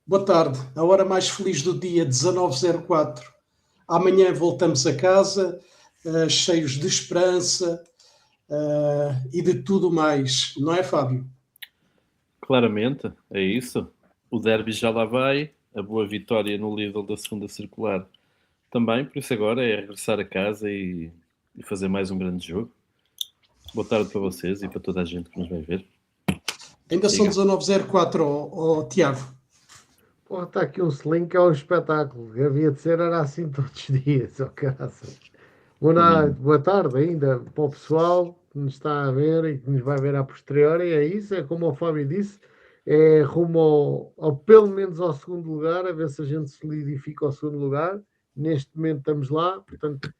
Boa tarde, a hora mais feliz do dia, 19:04. Amanhã voltamos a casa, cheios de esperança e de tudo mais, não é, Fábio? Claramente, é isso. O derby já lá vai, a boa vitória no Lidl da segunda circular também, por isso agora é regressar a casa e fazer mais um grande jogo. Boa tarde para vocês e para toda a gente que nos vai ver. Ainda são 19:04, Tiago. Pô, está aqui um selinho que é um espetáculo. Havia de ser, era assim todos os dias, oh caraças. Boa tarde ainda para o pessoal que nos está a ver e que nos vai ver a posteriori. É isso, é como o Fábio disse, é rumo ao pelo menos ao segundo lugar, a ver se a gente solidifica ao segundo lugar. Neste momento estamos lá, portanto,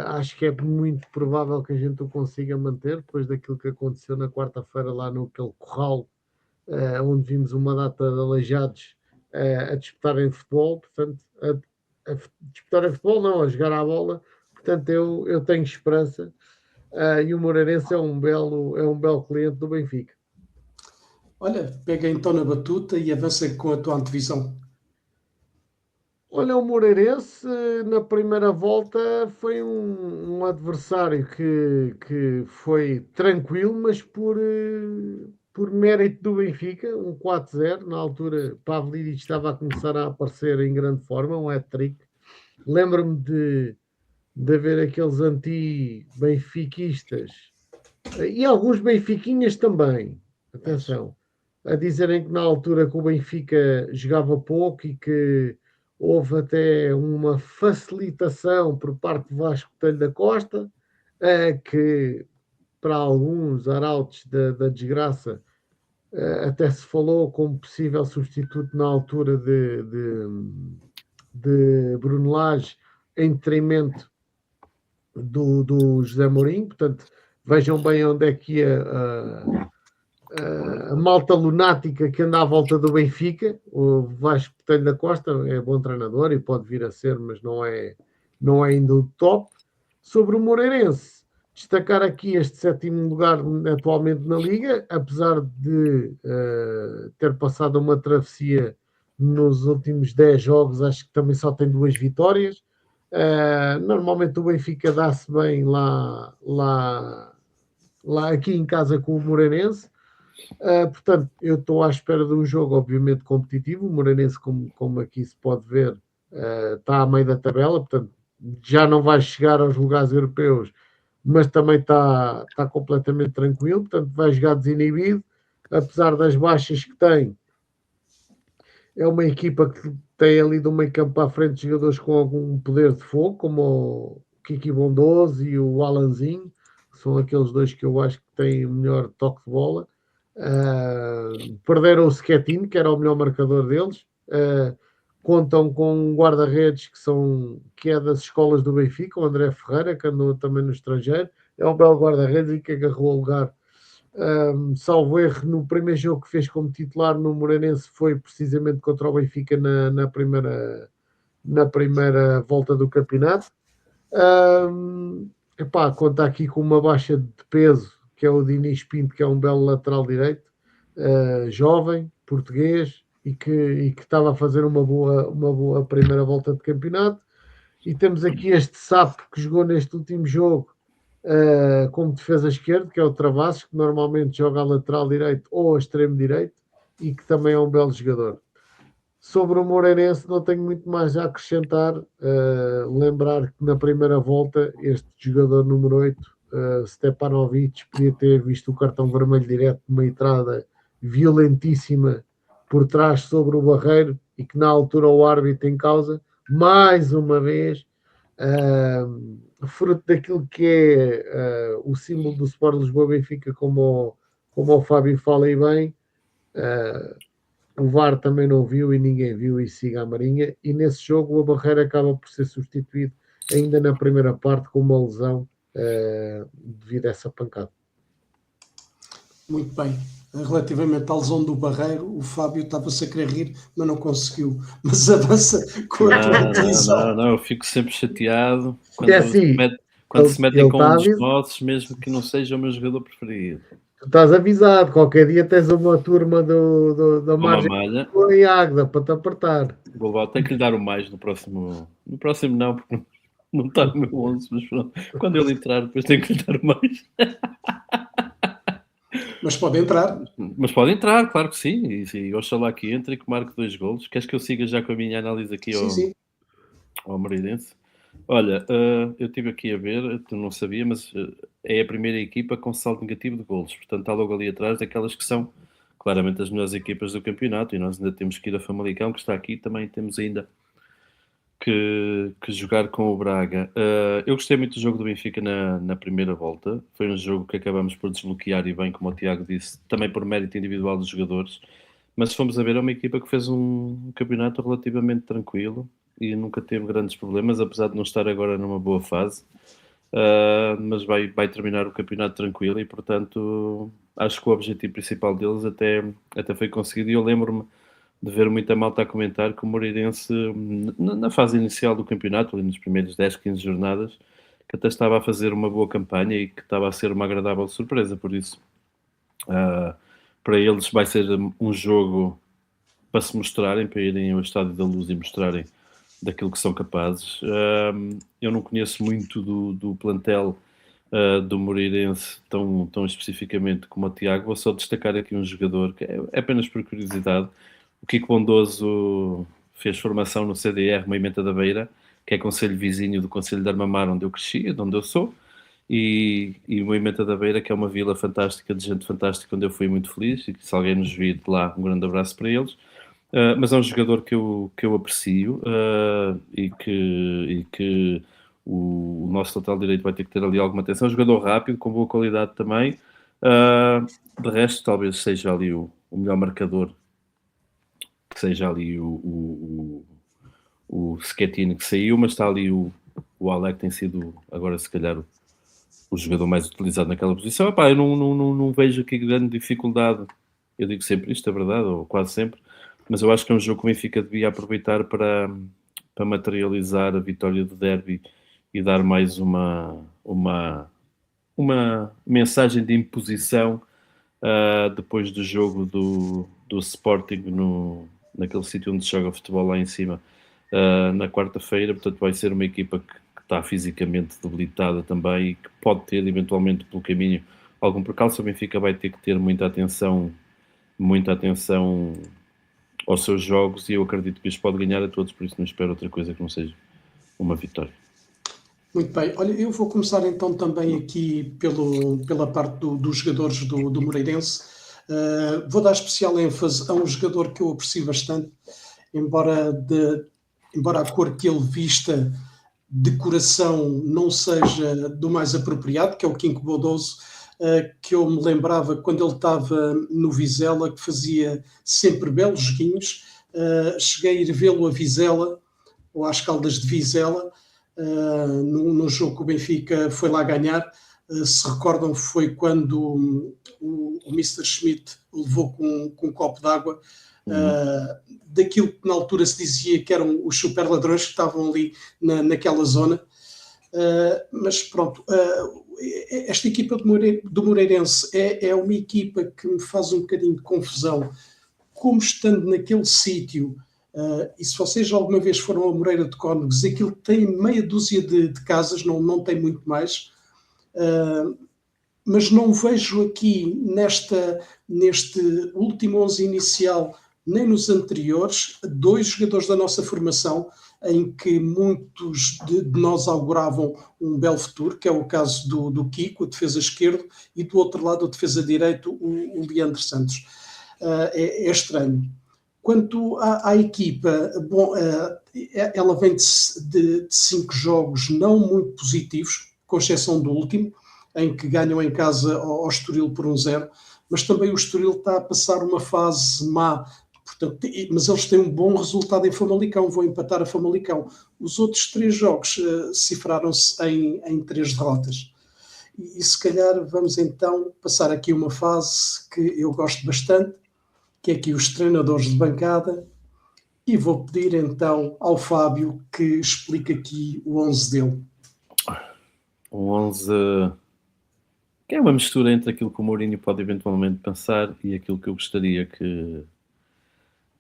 acho que é muito provável que a gente o consiga manter depois daquilo que aconteceu na quarta-feira lá no aquele corral, onde vimos uma data de aleijados a disputarem futebol, portanto, a disputarem futebol não, a jogar à bola, portanto eu tenho esperança, e o Moreirense é um belo cliente do Benfica. Olha, pega então na batuta e avança com a tua antevisão. Olha, o Moreirense na primeira volta foi um adversário que foi tranquilo, mas por mérito do Benfica, um 4-0. Na altura, Pavlidis estava a começar a aparecer em grande forma, um hat-trick. Lembro-me de haver aqueles anti-benfiquistas e alguns benfiquinhas também, atenção, a dizerem que na altura que o Benfica jogava pouco e que houve até uma facilitação por parte de Vasco Coelho da Costa, que para alguns arautos da desgraça até se falou como possível substituto na altura de Bruno Lage em detrimento do José Mourinho. Portanto, vejam bem onde é que ia a malta lunática que anda à volta do Benfica. O Vasco Coelho da Costa é bom treinador e pode vir a ser, mas não é ainda o top. Sobre o Moreirense, destacar aqui este sétimo lugar atualmente na Liga, apesar de ter passado uma travessia nos últimos 10 jogos, acho que também só tem 2 vitórias. Normalmente o Benfica dá-se bem lá aqui em casa com o Moreirense. Portanto, eu estou à espera de um jogo obviamente competitivo. O Moreirense, como aqui se pode ver, está a meio da tabela, portanto já não vai chegar aos lugares europeus, mas também está completamente tranquilo, portanto vai jogar desinibido, apesar das baixas que tem. É uma equipa que tem ali do meio campo à frente jogadores com algum poder de fogo, como o Kiki Bondoso e o Alanzinho, que são aqueles dois que eu acho que têm o melhor toque de bola. Perderam o Schettino, que era o melhor marcador deles. Contam com um guarda-redes que é das escolas do Benfica, o André Ferreira, que andou também no estrangeiro. É um belo guarda-redes e que agarrou o lugar, salvo erro, no primeiro jogo que fez como titular no Moreirense foi precisamente contra o Benfica na primeira volta do campeonato. Conta aqui com uma baixa de peso, que é o Dinis Pinto, que é um belo lateral direito, jovem, português, e que estava a fazer uma boa primeira volta de campeonato. E temos aqui este sapo que jogou neste último jogo como defesa esquerdo, que é o Travassos, que normalmente joga a lateral direito ou a extremo direito, e que também é um belo jogador. Sobre o Moreirense não tenho muito mais a acrescentar. Lembrar que na primeira volta este jogador número 8, Stepanovic, podia ter visto o cartão vermelho direto de uma entrada violentíssima por trás sobre o Barreiro, e que na altura o árbitro em causa, mais uma vez, fruto daquilo que é o símbolo do Sport Lisboa Benfica, como o Fábio fala aí bem, o VAR também não viu e ninguém viu, e siga a Marinha. E nesse jogo o Barreiro acaba por ser substituído ainda na primeira parte com uma lesão devido a essa pancada. Muito bem. Relativamente à lesão do Barreiro, o Fábio estava-se a querer rir, mas não conseguiu. Mas avança com a tua decisão. Não, eu fico sempre chateado quando, É assim, quando se metem com um dos David, nossos, mesmo que não seja o meu jogador preferido. Tu estás avisado, qualquer dia tens uma turma da Uma margem malha. em Águeda para te apertar. Vou lá, tenho que lhe dar o mais no próximo. No próximo não, porque não está no meu 11, mas pronto. Quando ele entrar, depois tenho que lhe dar o mais. Mas pode entrar. Mas pode entrar, claro que sim. E oxalá que entre e que marque 2 golos. Queres que eu siga já com a minha análise aqui Sim. ao Moreirense? Olha, eu estive aqui a ver, tu não sabia, mas é a primeira equipa com saldo negativo de golos. Portanto, está logo ali atrás daquelas que são claramente as melhores equipas do campeonato. E nós ainda temos que ir a Famalicão, que está aqui. Também temos ainda que jogar com o Braga. Eu gostei muito do jogo do Benfica na primeira volta. Foi um jogo que acabamos por desbloquear e bem, como o Tiago disse, também por mérito individual dos jogadores. Mas se fomos a ver, é uma equipa que fez um campeonato relativamente tranquilo e nunca teve grandes problemas, apesar de não estar agora numa boa fase. Mas vai terminar o campeonato tranquilo e, portanto, acho que o objetivo principal deles até foi conseguido. E eu lembro-me de ver muita malta a comentar que o Moreirense, na fase inicial do campeonato, ali nos primeiros 10, 15 jornadas, que até estava a fazer uma boa campanha e que estava a ser uma agradável surpresa. Por isso, para eles vai ser um jogo para se mostrarem, para irem ao Estádio da Luz e mostrarem daquilo que são capazes. Eu não conheço muito do plantel do Moreirense tão especificamente como o Tiago. Vou só destacar aqui um jogador que é apenas por curiosidade. O Kiko Bondoso fez formação no CDR Moimenta da Beira, que é concelho vizinho do Concelho de Armamar, onde eu cresci, de onde eu sou, e Moimenta da Beira, que é uma vila fantástica, de gente fantástica, onde eu fui muito feliz, e que se alguém nos vir de lá, um grande abraço para eles. Mas é um jogador que eu aprecio e que o nosso lateral direito vai ter que ter ali alguma atenção. É um jogador rápido, com boa qualidade também. De resto, talvez seja ali o melhor marcador, que seja ali o Schettino que saiu, mas está ali o Alec, tem sido agora se calhar o jogador mais utilizado naquela posição. Epá, eu não vejo aqui grande dificuldade, eu digo sempre isto, é verdade, ou quase sempre, mas eu acho que é um jogo que o Benfica devia aproveitar para materializar a vitória do derby e dar mais uma mensagem de imposição depois do jogo do Sporting naquele sítio onde se joga futebol lá em cima na quarta-feira. Portanto, vai ser uma equipa que está fisicamente debilitada também e que pode ter eventualmente pelo caminho algum percalço. O Benfica vai ter que ter muita atenção aos seus jogos e eu acredito que os pode ganhar a todos, por isso não espero outra coisa que não seja uma vitória. Muito bem, olha, eu vou começar então também aqui pela parte dos jogadores do Moreirense. Vou dar especial ênfase a um jogador que eu aprecio bastante, embora a cor que ele vista de coração não seja do mais apropriado, que é o Kiko Bondoso, que eu me lembrava quando ele estava no Vizela, que fazia sempre belos joguinhos. Cheguei a ir vê-lo a Vizela, ou às Caldas de Vizela, no jogo que o Benfica foi lá ganhar. Se recordam, foi quando o Mr. Schmidt levou com um copo d'água, daquilo que na altura se dizia que eram os super ladrões que estavam ali naquela zona. Mas pronto, esta equipa do Moreirense é uma equipa que me faz um bocadinho de confusão, como estando naquele sítio. E se vocês alguma vez foram a Moreira de Cónegos, aquilo tem meia dúzia de casas, não tem muito mais, mas não vejo aqui neste último 11 inicial, nem nos anteriores, 2 jogadores da nossa formação em que muitos de nós auguravam um belo futuro, que é o caso do Kiko, a defesa esquerdo, e do outro lado, a defesa direito, o Leandro Santos. É estranho. Quanto à equipa, bom, ela vem de 5 jogos não muito positivos, com exceção do último, em que ganham em casa ao Estoril por 1-0, mas também o Estoril está a passar uma fase má, portanto, mas eles têm um bom resultado em Famalicão, vão empatar a Famalicão. Os outros 3 jogos cifraram-se em 3 derrotas. E se calhar vamos então passar aqui uma fase que eu gosto bastante, que é aqui os treinadores de bancada, e vou pedir então ao Fábio que explique aqui o 11 dele. O 11 que é uma mistura entre aquilo que o Mourinho pode eventualmente pensar e aquilo que eu gostaria que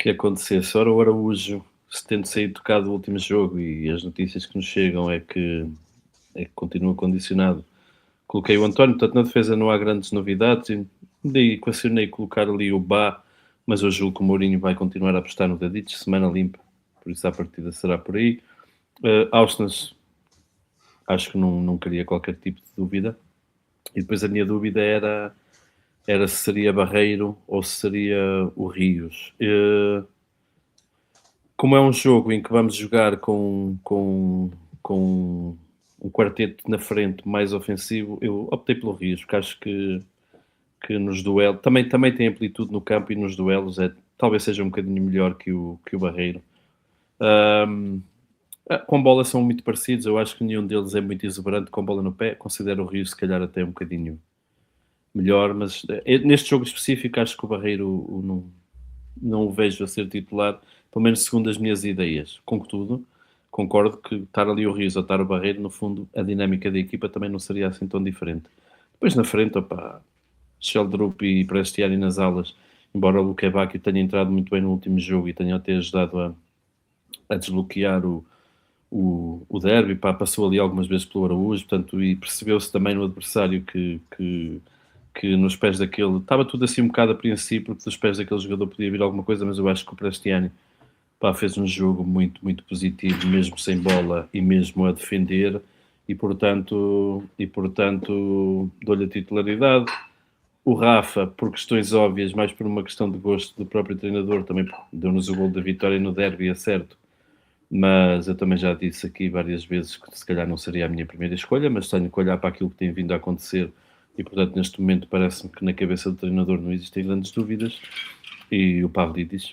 acontecesse. Ora, o Araújo, se tendo saído tocado do último jogo, e as notícias que nos chegam é que continua condicionado. Coloquei o António, portanto na defesa não há grandes novidades, e daí equacionei colocar ali o Bá, mas eu julgo que o Mourinho vai continuar a apostar no Tadic, semana limpa, por isso a partida será por aí. Austin, acho que não queria qualquer tipo de dúvida. E depois a minha dúvida era se seria Barreiro ou se seria o Rios. Como é um jogo em que vamos jogar com um quarteto na frente mais ofensivo, eu optei pelo Rios, porque acho que nos duelos também tem amplitude no campo, e nos duelos talvez seja um bocadinho melhor que o Barreiro. Com bola são muito parecidos, eu acho que nenhum deles é muito exuberante com bola no pé. Considero o Rios se calhar até um bocadinho melhor, mas neste jogo específico acho que o Barreiro não o vejo a ser titular, pelo menos segundo as minhas ideias. Contudo, concordo que estar ali o Rios ou estar o Barreiro, no fundo, a dinâmica da equipa também não seria assim tão diferente. Depois na frente, Sheldrup e Prestiani nas alas, embora o Lukebakio tenha entrado muito bem no último jogo e tenha até ajudado a desbloquear o derby, passou ali algumas vezes pelo Araújo, portanto, e percebeu-se também no adversário que nos pés daquele, estava tudo assim um bocado a princípio, porque dos pés daquele jogador podia vir alguma coisa, mas eu acho que o Prestiani fez um jogo muito, muito positivo, mesmo sem bola e mesmo a defender, e portanto dou-lhe a titularidade. O Rafa, por questões óbvias, mais por uma questão de gosto do próprio treinador, também deu-nos o gol da vitória no derby, é certo, mas eu também já disse aqui várias vezes que se calhar não seria a minha primeira escolha, mas tenho que olhar para aquilo que tem vindo a acontecer, e portanto neste momento parece-me que na cabeça do treinador não existem grandes dúvidas. E o Pavlidis,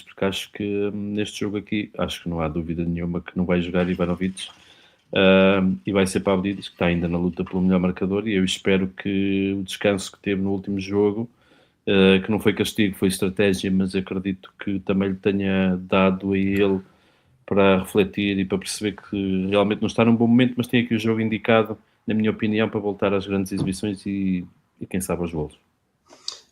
porque acho que neste jogo aqui, acho que não há dúvida nenhuma que não vai jogar Ivanovic, e vai ser Pavlidis, que está ainda na luta pelo melhor marcador, e eu espero que o descanso que teve no último jogo, que não foi castigo, foi estratégia, mas acredito que também lhe tenha dado a ele para refletir e para perceber que realmente não está num bom momento, mas tem aqui o jogo indicado, na minha opinião, para voltar às grandes exibições e quem sabe aos golos.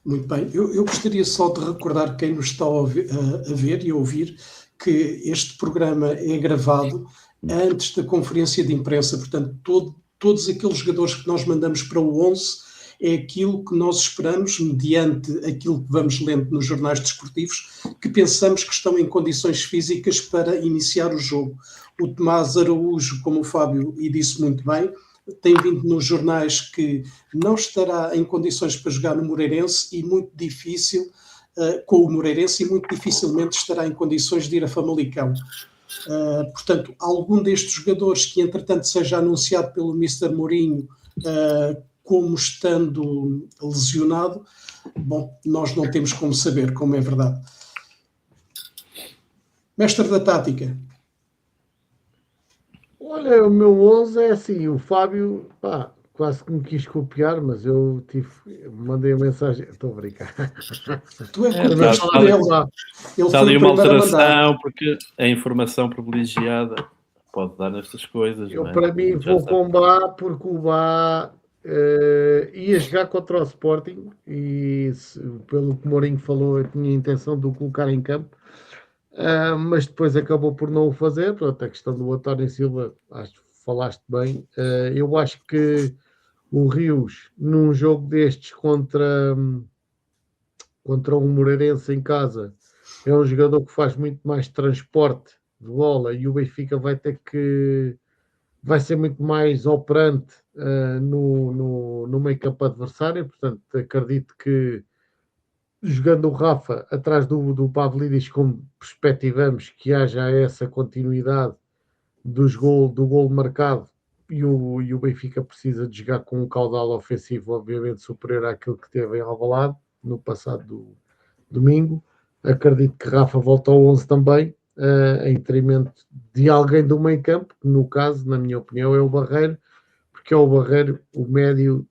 Muito bem, eu gostaria só de recordar quem nos está a ver e a ouvir que este programa é gravado antes da conferência de imprensa, portanto todos aqueles jogadores que nós mandamos para o 11 é aquilo que nós esperamos, mediante aquilo que vamos lendo nos jornais desportivos, que pensamos que estão em condições físicas para iniciar o jogo. O Tomás Araújo, como o Fábio e disse muito bem, tem vindo nos jornais que não estará em condições para jogar no Moreirense e muito difícil, com o Moreirense, e muito dificilmente estará em condições de ir a Famalicão. Portanto, algum destes jogadores que entretanto seja anunciado pelo Mr. Mourinho como estando lesionado, bom, nós não temos como saber, como é verdade. Mestre da tática. Olha, o meu 11 é assim, o Fábio, quase que me quis copiar, mas eu mandei a mensagem, estou a brincar. Tu é que copiaste por ele. Está ali uma alteração, porque a informação privilegiada pode dar nestas coisas. Eu, para mim, vou com o Bá, porque o Bá ia jogar contra o Sporting e, pelo que o Mourinho falou, eu tinha a intenção de o colocar em campo. Mas depois acabou por não o fazer. Pronto, a questão do António Silva, acho que falaste bem. Eu acho que o Rios, num jogo destes contra um Moreirense em casa, é um jogador que faz muito mais transporte de bola, e o Benfica vai ser muito mais operante no meio campo adversário. Portanto, acredito que jogando o Rafa atrás do Pavlidis, como perspectivamos que haja essa continuidade do gol marcado, e o Benfica precisa de jogar com um caudal ofensivo obviamente superior àquilo que teve em Alvalade no passado domingo. Acredito que Rafa volta ao 11 também, em detrimento de alguém do meio campo, que no caso, na minha opinião, é o Barreiro, porque é o Barreiro, o médio.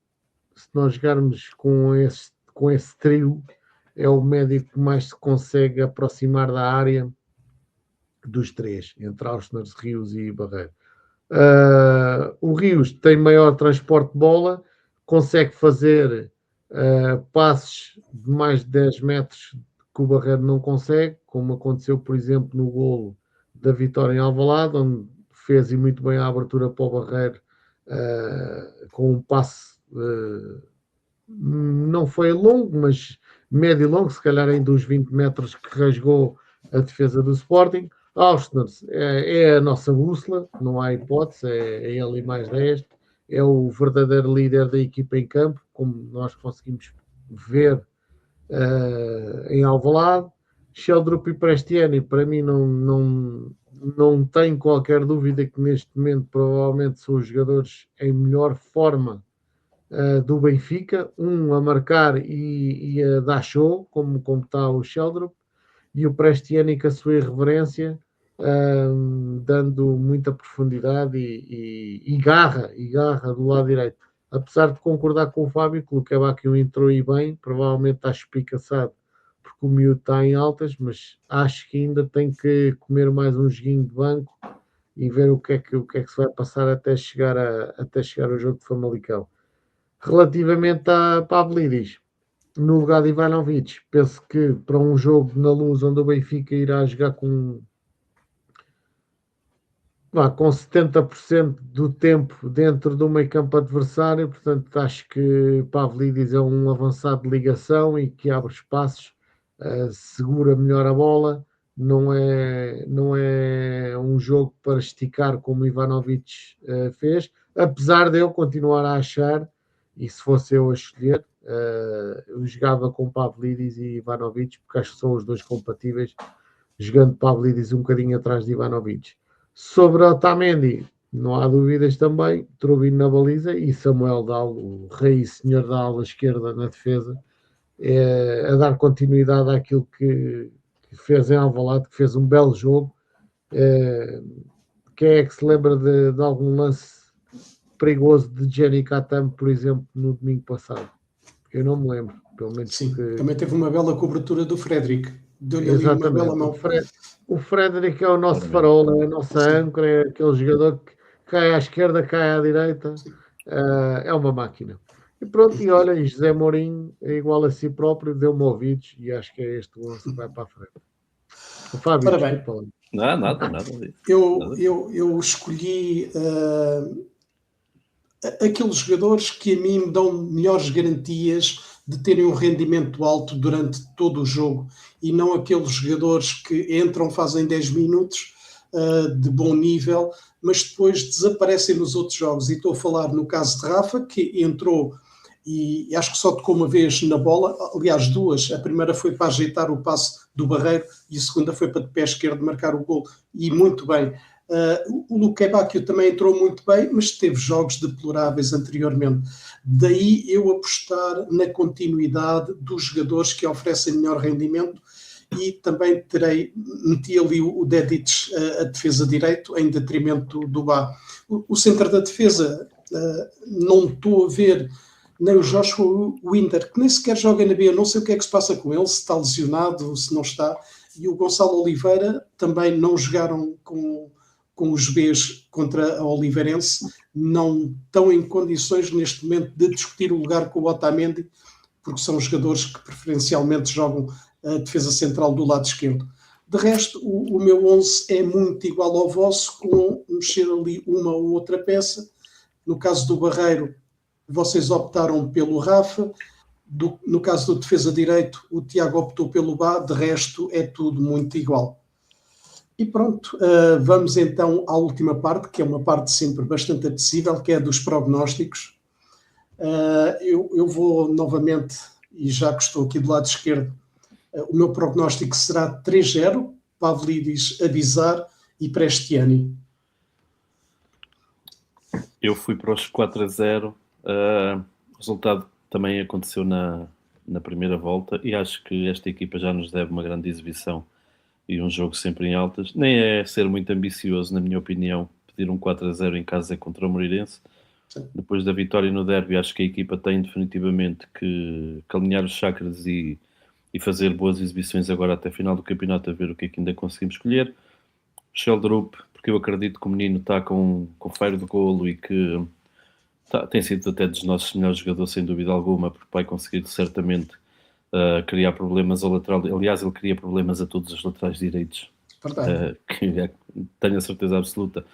Se nós jogarmos com esse trio, é o médio que mais se consegue aproximar da área dos três, entre Ausners, Rios e Barreiro. O Rios tem maior transporte de bola, consegue fazer passes de mais de 10 metros que o Barreiro não consegue, como aconteceu, por exemplo, no golo da vitória em Alvalade, onde fez e muito bem a abertura para o Barreiro com um passe não foi longo, mas médio e longo, se calhar em dos 20 metros, que rasgou a defesa do Sporting. Austners é a nossa bússola, não há hipótese, é ele e mais 10, é o verdadeiro líder da equipa em campo, como nós conseguimos ver em Alvalade. Sheldrup e Prestiani, para mim, não tenho qualquer dúvida que neste momento provavelmente são os jogadores em melhor forma do Benfica, a marcar e a dar show, como está o Sheldrup, e o Prestiani com a sua irreverência, dando muita profundidade e garra do lado direito. Apesar de concordar com o Fábio, que o Luquebaquio entrou e bem, provavelmente está espicaçado porque o miúdo está em altas, mas acho que ainda tem que comer mais um joguinho de banco e ver o que é que se vai passar até chegar ao jogo de Famalicão. Relativamente a Pavlidis, no lugar de Ivanovic, penso que para um jogo na Luz onde o Benfica irá jogar com 70% do tempo dentro do meio campo adversário, portanto acho que Pavlidis é um avançado de ligação e que abre espaços, segura melhor a bola, não é um jogo para esticar como o Ivanovic fez, apesar de eu continuar a achar, e se fosse eu a escolher, eu jogava com Pavlidis e Ivanovic, porque acho que são os dois compatíveis, jogando Pavlidis um bocadinho atrás de Ivanovic. Sobre Otamendi, não há dúvidas também, Trubin na baliza e Samuel Dal, o rei e senhor da ala esquerda na defesa, a dar continuidade àquilo que fez em Alvalade, que fez um belo jogo. Quem é que se lembra de algum lance perigoso de Jenny Katam, por exemplo, no domingo passado? Eu não me lembro, pelo menos. Sim, também teve uma bela cobertura do Frederic. Deu-lhe ali Exatamente. uma bela mão. O Frederic é o nosso farol, é a nossa âncora, é aquele jogador que cai à esquerda, cai à direita, é uma máquina. E pronto, e olha, José Mourinho é igual a si próprio, deu-me ouvidos e acho que é este o 11 que vai para a frente. O Fábio, Ora bem, desculpa lá. Não, nada. Eu escolhi aqueles jogadores que a mim me dão melhores garantias de terem um rendimento alto durante todo o jogo e não aqueles jogadores que entram, fazem 10 minutos de bom nível, mas depois desaparecem nos outros jogos. E estou a falar no caso de Rafa, que entrou e acho que só tocou uma vez na bola, aliás 2, a primeira foi para ajeitar o passe do Barreiro e a segunda foi para de pé esquerdo marcar o gol, e muito bem. O Luquebaquio também entrou muito bem, mas teve jogos deploráveis anteriormente. Daí eu apostar na continuidade dos jogadores que oferecem melhor rendimento, e também meti ali o Dedic a defesa direito em detrimento do Bá. O centro da defesa, não estou a ver nem o Joshua Winter, que nem sequer joga na B, eu não sei o que é que se passa com ele, se está lesionado, se não está, e o Gonçalo Oliveira também não jogaram com os Bs contra a Oliveirense, não estão em condições neste momento de discutir o lugar com o Otamendi, porque são jogadores que preferencialmente jogam a defesa central do lado esquerdo. De resto, o meu 11 é muito igual ao vosso, com mexer ali uma ou outra peça. No caso do Barreiro, vocês optaram pelo Rafa. No caso do defesa direito, o Tiago optou pelo Bá. De resto, é tudo muito igual. E pronto, vamos então à última parte, que é uma parte sempre bastante apetecível, que é a dos prognósticos. Eu vou novamente, e já que estou aqui do lado esquerdo, o meu prognóstico será 3-0, Pavlidis, Abizar e Prestiani. Eu fui para os 4-0. O resultado também aconteceu na primeira volta e acho que esta equipa já nos deve uma grande exibição e um jogo sempre em altas. Nem é ser muito ambicioso, na minha opinião, pedir um 4-0 em casa contra o Moreirense. Sim. Depois da vitória no derby, acho que a equipa tem definitivamente que alinhar os chakras e fazer boas exibições agora até a final do campeonato, a ver o que é que ainda conseguimos escolher. Sheldrup, porque eu acredito que o menino está com faro de golo e que Tem sido até dos nossos melhores jogadores, sem dúvida alguma, porque vai conseguir certamente criar problemas ao lateral. Aliás, ele cria problemas a todos os laterais direitos. Tenho a certeza absoluta,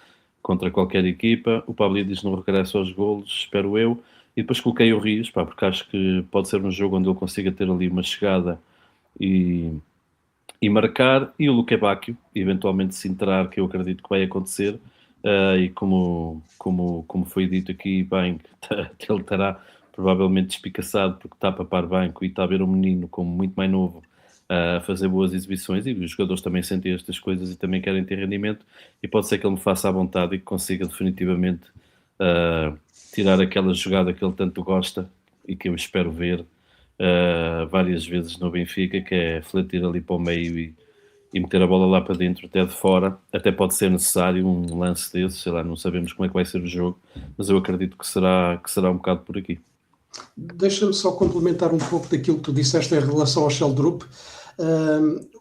contra qualquer equipa. O Pavlidis não regressa aos golos, espero eu. E depois coloquei o Rios, porque acho que pode ser um jogo onde ele consiga ter ali uma chegada e marcar. E o Luque Bacchio, eventualmente se entrar, que eu acredito que vai acontecer. E como foi dito aqui bem, que ele estará provavelmente despicaçado porque está a papar banco e está a ver um menino como muito mais novo a fazer boas exibições, e os jogadores também sentem estas coisas e também querem ter rendimento, e pode ser que ele me faça à vontade e que consiga definitivamente tirar aquela jogada que ele tanto gosta e que eu espero ver várias vezes no Benfica, que é fletir ali para o meio e meter a bola lá para dentro, até de fora. Até pode ser necessário um lance desses, sei lá, não sabemos como é que vai ser o jogo, mas eu acredito que será um bocado por aqui. Deixa-me só complementar um pouco daquilo que tu disseste em relação ao Sheldrup.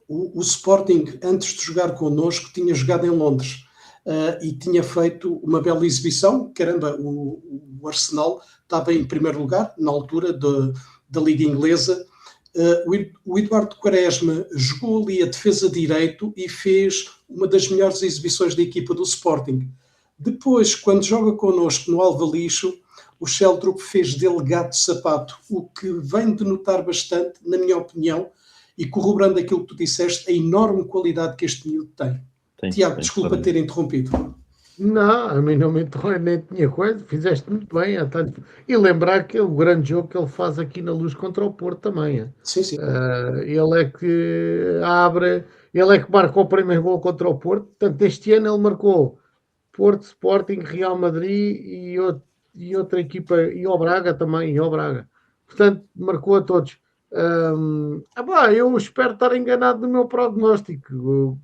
O Sporting, antes de jogar connosco, tinha jogado em Londres e tinha feito uma bela exibição. Caramba, o Arsenal estava em primeiro lugar na altura da Liga Inglesa. O Eduardo Quaresma jogou ali a defesa direito e fez uma das melhores exibições da equipa do Sporting. Depois, quando joga connosco no Alvalixo, o Sheldrup fez dele gato sapato, o que vem denotar bastante, na minha opinião, e corroborando aquilo que tu disseste, a enorme qualidade que este miúdo tem. Tiago, desculpa ter interrompido. Não, a mim não me interrompe, nem tinha coisa, fizeste muito bem. E lembrar que é o grande jogo que ele faz aqui na Luz contra o Porto também. Sim. Ele é que abre, ele é que marcou o primeiro gol contra o Porto. Portanto, este ano ele marcou Porto, Sporting, Real Madrid e outra equipa, e o Braga também, Portanto, marcou a todos. Eu espero estar enganado no meu prognóstico. Eu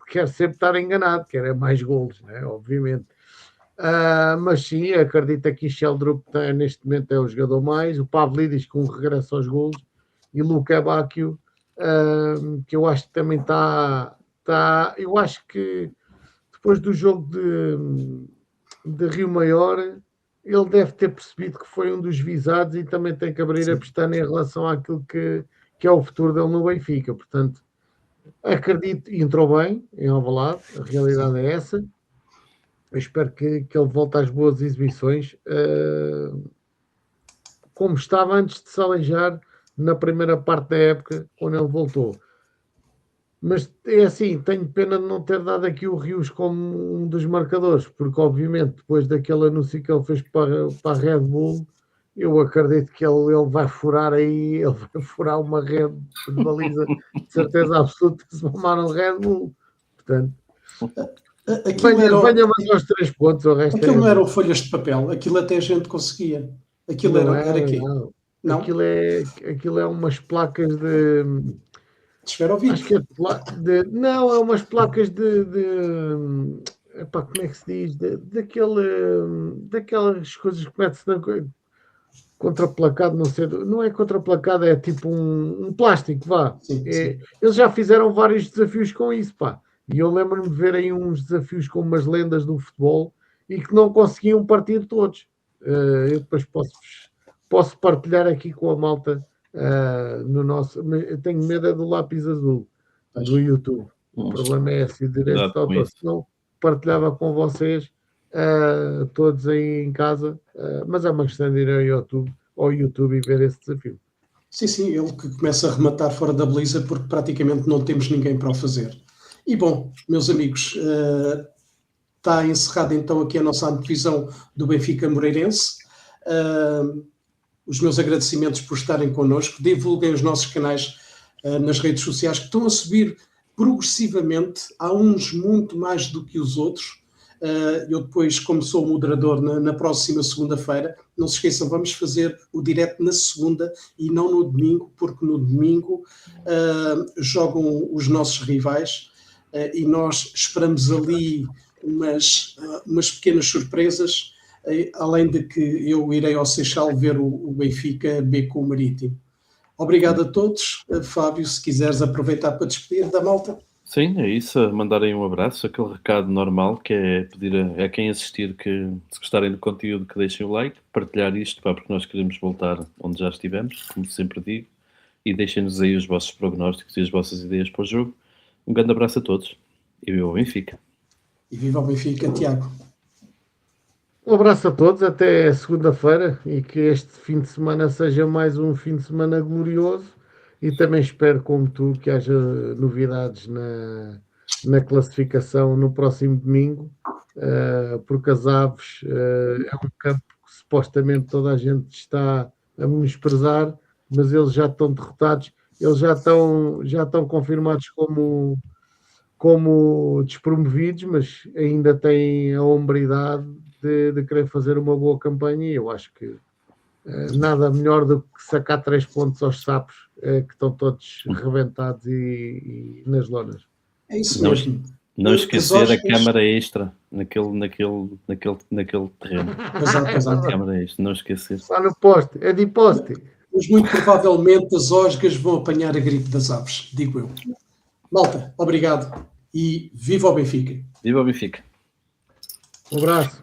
quero sempre estar enganado, quero mais golos, né? Obviamente. Mas sim, acredito que Sheldrup neste momento é o jogador mais. O Pavlidis com regresso aos golos e Luque Bacchio, que eu acho que também está. Eu acho que depois do jogo de Rio Maior, ele deve ter percebido que foi um dos visados e também tem que abrir a pestana em relação àquilo que é o futuro dele no Benfica. Portanto, acredito, e entrou bem em Alvalade, a realidade é essa. Eu espero que ele volte às boas exibições, como estava antes de se aleijar na primeira parte da época, quando ele voltou. Mas é assim, tenho pena de não ter dado aqui o Rios como um dos marcadores, porque obviamente depois daquele anúncio que ele fez para a Red Bull, eu acredito que ele vai furar aí, ele vai furar uma rede de baliza, de certeza absoluta, se mamar um Red Bull. Portanto, venha mais aos 3 pontos, o resto aquilo não eram folhas de papel, aquilo até a gente conseguia. Aquilo era quê? Não? Aquilo é umas placas de... Esferovite. Acho que não, é umas placas epá, como é que se diz? Daquelas coisas que mete-se contraplacado, não sei, não é contraplacado, é tipo um plástico, vá. Sim. Eles já fizeram vários desafios com isso, pá. E eu lembro-me de ver aí uns desafios com umas lendas do futebol e que não conseguiam partir todos. Eu depois posso partilhar aqui com a malta. No nosso, eu tenho medo do lápis azul do YouTube. O problema é esse, o direito de autor. Se não, partilhava com vocês todos aí em casa, mas é uma questão de ir ao YouTube e ver esse desafio. Sim, ele que começa a rematar fora da baliza porque praticamente não temos ninguém para o fazer. E bom, meus amigos, está encerrada então aqui a nossa antevisão do Benfica Moreirense. Os meus agradecimentos por estarem connosco. Divulguem os nossos canais nas redes sociais, que estão a subir progressivamente. Há uns muito mais do que os outros. Eu depois, como sou moderador na próxima segunda-feira, não se esqueçam, vamos fazer o direto na segunda e não no domingo, porque no domingo jogam os nossos rivais e nós esperamos ali umas pequenas surpresas. Além de que eu irei ao Seixal ver o Benfica B com o Marítimo. Obrigado a todos. Fábio, se quiseres aproveitar para despedir da malta. Sim, é isso, mandarem um abraço, aquele recado normal que é pedir a quem assistir que, se gostarem do conteúdo, que deixem o like, partilhar isto, pá, porque nós queremos voltar onde já estivemos, como sempre digo, e deixem-nos aí os vossos prognósticos e as vossas ideias para o jogo. Um grande abraço a todos e viva o Benfica. E viva o Benfica, Tiago. Um abraço a todos, até segunda-feira e que este fim de semana seja mais um fim de semana glorioso e também espero, como tu, que haja novidades na classificação no próximo domingo, porque as Aves é um campo que supostamente toda a gente está a menosprezar, mas eles já estão derrotados, eles já estão confirmados como despromovidos, mas ainda têm a hombridade de querer fazer uma boa campanha e eu acho que nada melhor do que sacar 3 pontos aos sapos que estão todos rebentados e nas lonas. É isso mesmo. Não esquecer a câmara extra naquele terreno. Exato. Câmara extra, não esquecer. Está no poste, é de poste. Mas muito provavelmente as osgas vão apanhar a gripe das aves, digo eu. Malta, obrigado e viva o Benfica. Viva o Benfica. Um abraço.